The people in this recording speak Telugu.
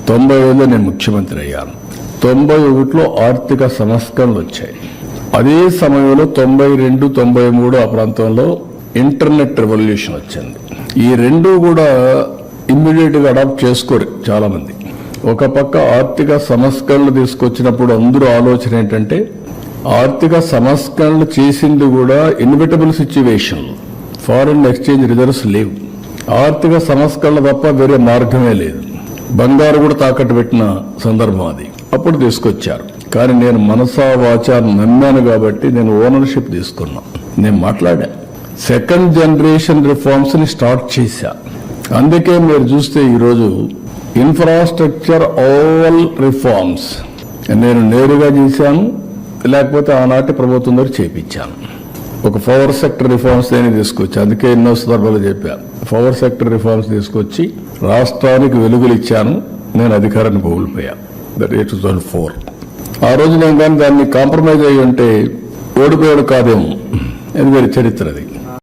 95లో నేను ముఖ్యమంత్రి అయ్యాను. 91లో ఆర్థిక సంస్కరణలు వచ్చాయి. అదే సమయంలో 92, 93 ఆ ప్రాంతంలో ఇంటర్నెట్ రెవల్యూషన్ వచ్చింది. ఈ రెండు కూడా ఇమ్మీడియట్ గా అడాప్ట్ చేసుకోరు చాలా మంది. ఒక పక్క ఆర్థిక సంస్కరణలు తీసుకొచ్చినప్పుడు అందరూ ఆలోచన ఏంటంటే ఆర్థిక సంస్కరణలు చేసింది కూడా inevitable situation, foreign exchange reserves లేవు, ఆర్థిక సంస్కరణలు తప్ప వేరే మార్గమే లేదు, బంగారు కూడా తాకట్టు పెట్టిన సందర్భం అది. అప్పుడు తీసుకొచ్చారు. కానీ నేను మనసా వాచా నమ్మాను కాబట్టి నేను ఓనర్షిప్ తీసుకున్నా. నేను మాట్లాడా, సెకండ్ జనరేషన్ రిఫార్మ్స్ ని స్టార్ట్ చేశా. అందుకే మీరు చూస్తే ఈరోజు ఇన్ఫ్రాస్ట్రక్చర్ ఆల్ రిఫార్మ్స్ నేను నేరుగా చేశాను, లేకపోతే ఆనాటి ప్రభుత్వం ద్వారా చేపించాను. ఒక పవర్ సెక్టర్ రిఫార్మ్స్ నేను తీసుకొచ్చి, అందుకే ఎన్నో సందర్భాలు చెప్పాను, పవర్ సెక్టర్ రిఫార్మ్స్ తీసుకొచ్చి రాష్ట్రానికి వెలుగులు ఇచ్చాను. నేను అధికారాన్ని కోల్పోయాను. దట్ 2004. ఆ రోజు నేను కానీ దాన్ని కాంప్రమైజ్ అయ్యి ఉంటే ఓడిపోయాడు కాదేమో, అది వేరే చరిత్ర అది.